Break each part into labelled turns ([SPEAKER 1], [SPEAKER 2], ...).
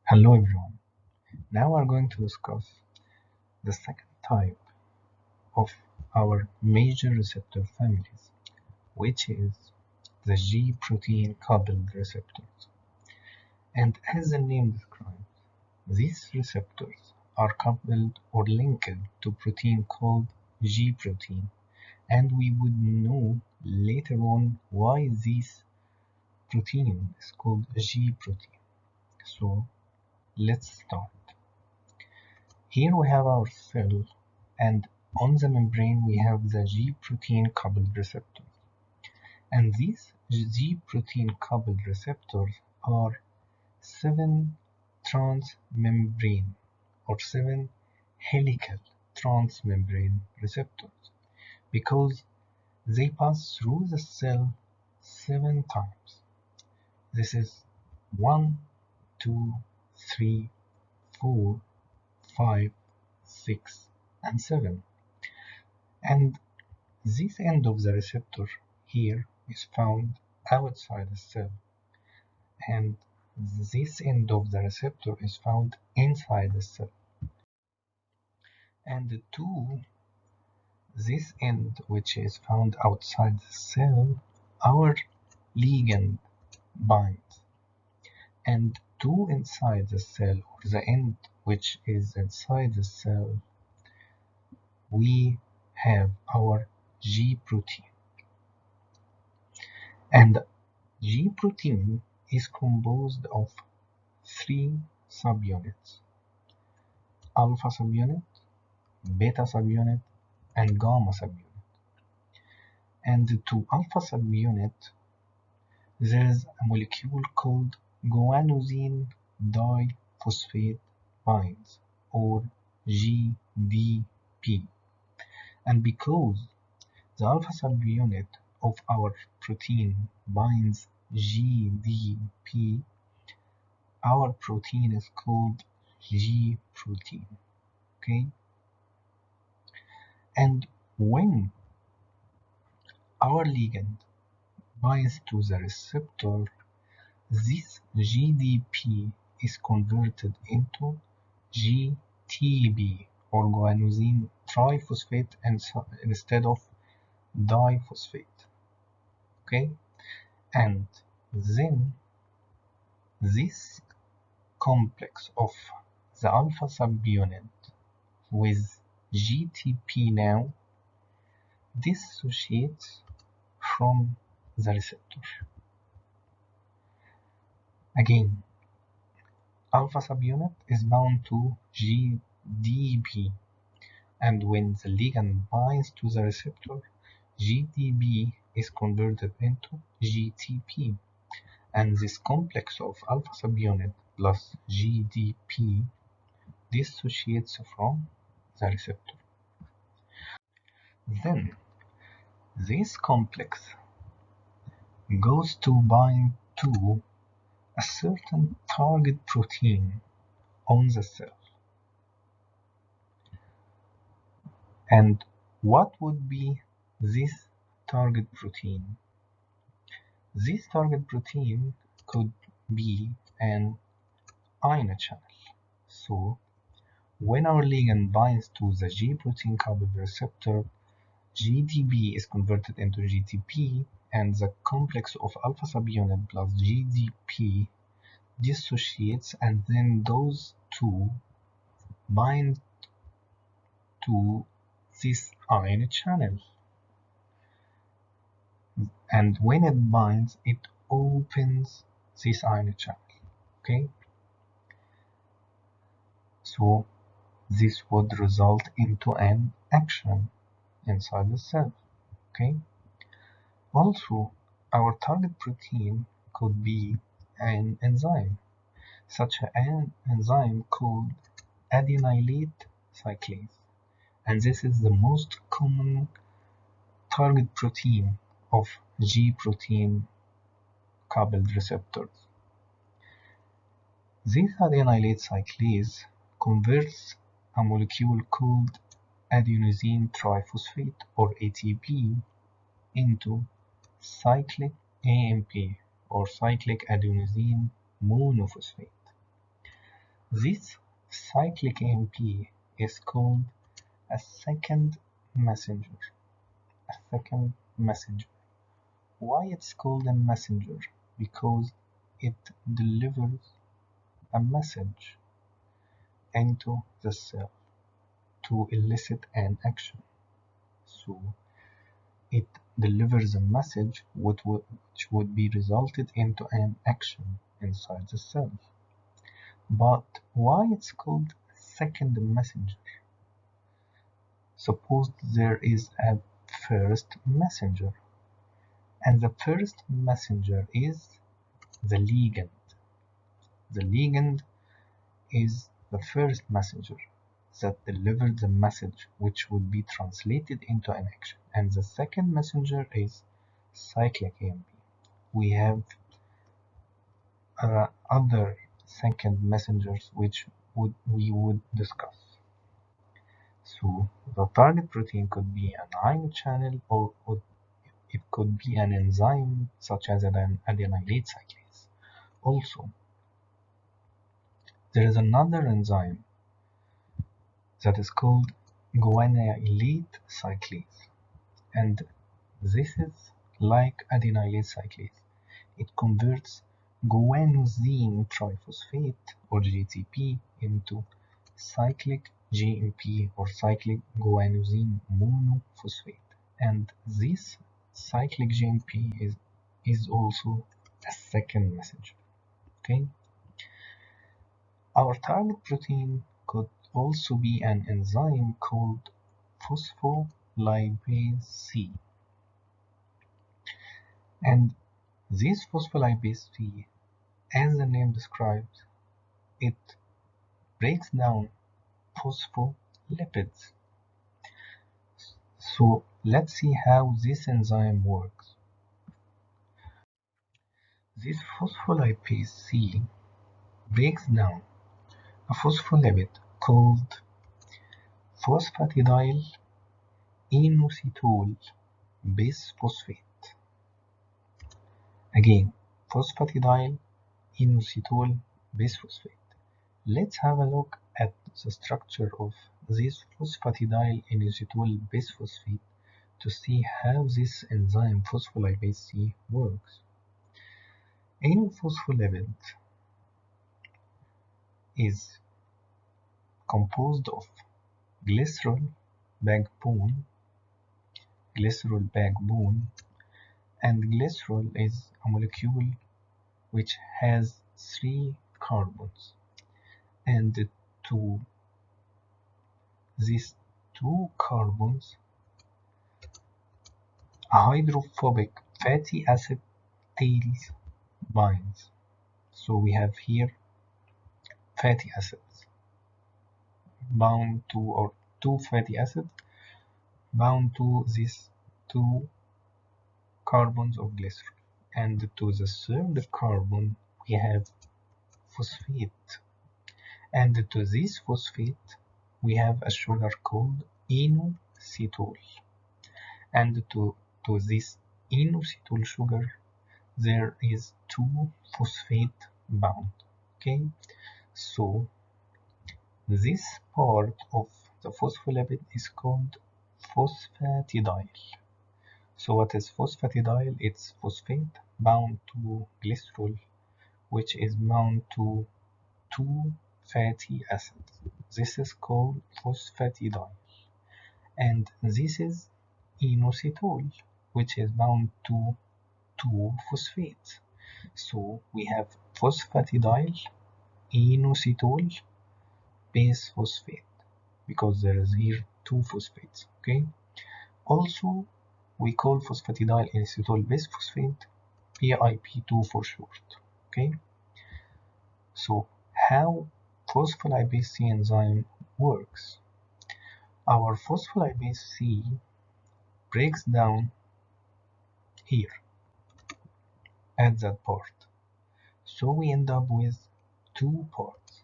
[SPEAKER 1] Hello everyone. Now we're going to discuss the second type of our major receptor families, which is the G protein coupled receptors. And as the name describes, these receptors are coupled or linked to protein called G protein, and we would know later on why this protein is called G protein. So let's start. Here we have our cell, and on the membrane we have the G protein coupled receptors. And these G protein coupled receptors are 7 transmembrane or 7 helical transmembrane receptors because they pass through the cell 7 times. This is 1, 2, 3, 4, 5, 6, and 7. And this end of the receptor here is found outside the cell, and this end of the receptor is found inside the cell. And to this end, which is found outside the cell, our ligand binds. And to inside the cell, or the end which is inside the cell, we have our G protein. And G protein is composed of 3 subunits: alpha subunit, beta subunit, and gamma subunit. And to alpha subunit, there is a molecule called guanosine diphosphate binds, or GDP. And because the alpha subunit of our protein binds GDP, our protein is called G protein. Okay, and when our ligand binds to the receptor, this GDP is converted into GTP, or guanosine triphosphate, instead of diphosphate. Okay, and then this complex of the alpha subunit with GTP now dissociates from the receptor. Again, alpha subunit is bound to GDP, and when the ligand binds to the receptor, GDP is converted into GTP, and this complex of alpha subunit plus GDP dissociates from the receptor. Then this complex goes to bind to a certain target protein on the cell. And what would be this target protein? This target protein could be an ion channel. So when our ligand binds to the G protein coupled receptor, GDP is converted into GTP, and the complex of alpha subunit plus GDP dissociates, and then those two bind to this ion channel. And when it binds, it opens this ion channel. Okay, so this would result into an action inside the cell. Okay, also our target protein could be an enzyme, such an enzyme called adenylate cyclase, and this is the most common target protein of G protein coupled receptors. This adenylate cyclase converts a molecule called adenosine triphosphate, or ATP, into cyclic AMP, or cyclic adenosine monophosphate. This cyclic AMP is called a second messenger. A second messenger. Why it's called a messenger? Because it delivers a message into the cell to elicit an action. So it delivers a message which would be resulted into an action inside the cell. But why it's called second messenger? Suppose there is a first messenger, and the first messenger is the ligand. The ligand is the first messenger that delivered the message which would be translated into an action, and the second messenger is cyclic AMP. We have other second messengers which we would discuss. So the target protein could be an ion channel, or it could be an enzyme such as an adenylate cyclase. Also, there is another enzyme that is called guanylate cyclase, and this is like adenylate cyclase. It converts guanosine triphosphate, or GTP, into cyclic GMP, or cyclic guanosine monophosphate, and this cyclic GMP is also a second messenger. Okay, our target protein could also be an enzyme called phospholipase C, and this phospholipase C, as the name describes, it breaks down phospholipids. So let's see how this enzyme works. This phospholipase C breaks down a phospholipid called phosphatidyl inositol bisphosphate. Again, phosphatidyl inositol bisphosphate. Let's have a look at the structure of this phosphatidyl inositol bisphosphate to see how this enzyme phospholipase C works. Any phospholipid is composed of glycerol backbone, and glycerol is a molecule which has 3 carbons, and to these 2 carbons a hydrophobic fatty acid tails binds. So we have here fatty acids bound to, or 2 fatty acids bound to these 2 carbons of glycerol, and to the third carbon we have phosphate, and to this phosphate we have a sugar called inositol, and to this inositol sugar there is 2 phosphate bound. Okay, so this part of the phospholipid is called phosphatidyl. So what is phosphatidyl? It's phosphate bound to glycerol, which is bound to 2 fatty acids. This is called phosphatidyl. And this is inositol, which is bound to 2 phosphates. So we have phosphatidyl inositol bisphosphate, because there is here 2 phosphates. Okay, also we call phosphatidyl inositol bisphosphate PIP2 for short. Okay, so how phospholipase C enzyme works? Our phospholipase C breaks down here at that part, so we end up with 2 parts.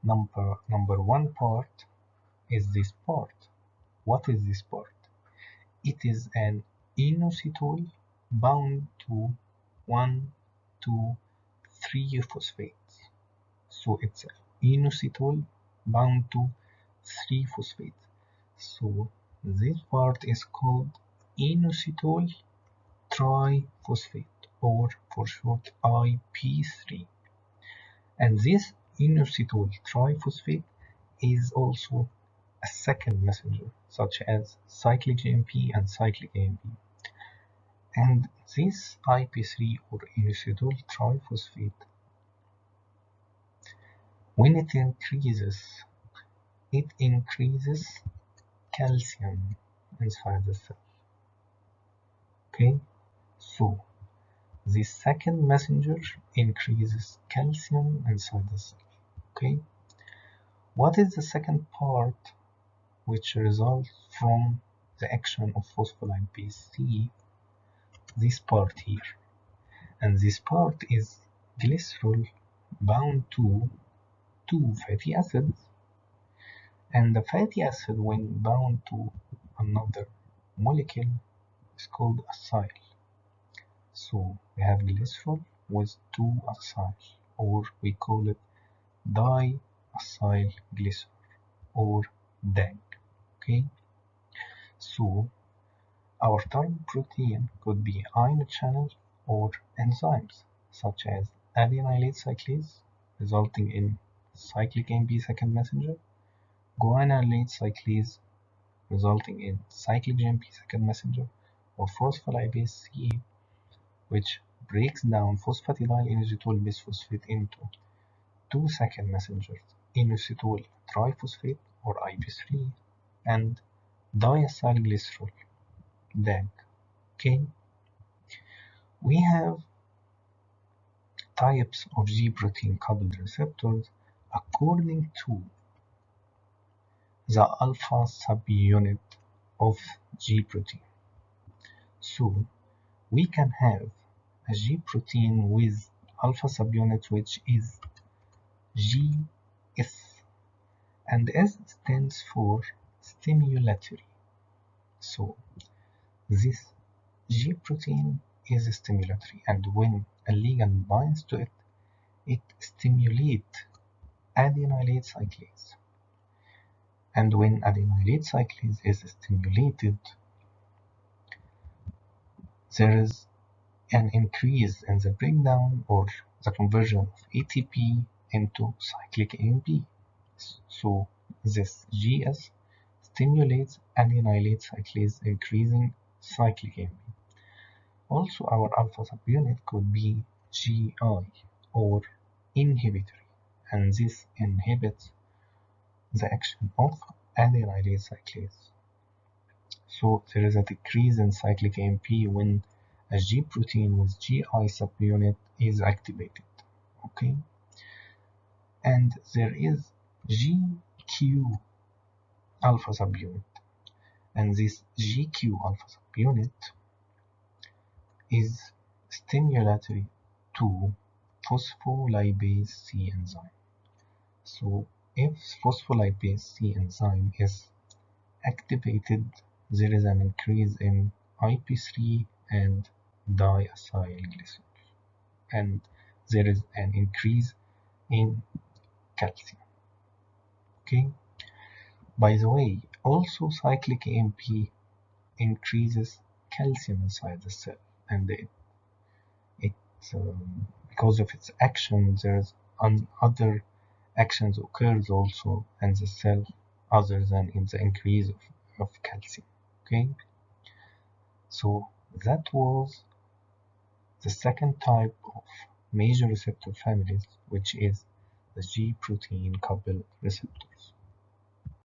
[SPEAKER 1] Number 1 part is this part. What is this part? It is an inositol bound to 1, 2, 3 phosphates. So it's inositol bound to 3-phosphate. So this part is called inositol triphosphate, or for short IP3. And this inositol triphosphate is also a second messenger, such as cyclic GMP and cyclic AMP. And this IP3 or inositol triphosphate, when it increases calcium inside the cell. Okay, so this second messenger increases calcium inside the cell. Okay, what is the second part which results from the action of phospholipase C? This part here, and this part is glycerol bound to two fatty acids, and the fatty acid, when bound to another molecule, is called acyl. So we have glycerol with two acyl, or we call it diacylglycerol, or DAG. Okay, so our target protein could be ion channel or enzymes such as adenylate cyclase, resulting in cyclic AMP second messenger, guanylate cyclase, resulting in cyclic GMP second messenger, or phospholipase C, which breaks down phosphatidylinositol bisphosphate into two second messengers, inositol triphosphate or IP3 and diacylglycerol DAG. Okay, we have types of G protein coupled receptors according to the alpha subunit of G protein. So we can have a G protein with alpha subunit which is GS, and S stands for stimulatory. So this G protein is stimulatory, and when a ligand binds to it, it stimulates adenylate cyclase. And when adenylate cyclase is stimulated, there is an increase in the breakdown or the conversion of ATP into cyclic AMP. So this GS stimulates adenylate cyclase, increasing cyclic AMP. Also, our alpha subunit could be GI or inhibitory, and this inhibits the action of adenylate cyclase. So there is a decrease in cyclic AMP when a G protein with GI subunit is activated. Okay, and there is GQ alpha subunit, and this GQ alpha subunit is stimulatory to phospholipase C enzyme. So if phospholipase C enzyme is activated, there is an increase in IP3 and diacylglycerol, and there is an increase in calcium. Okay, by the way, also cyclic AMP increases calcium inside the cell, and because of its action, there's other actions occurs also in the cell other than in the increase of calcium. Okay, so that was the second type of major receptor families, which is the G protein coupled receptors.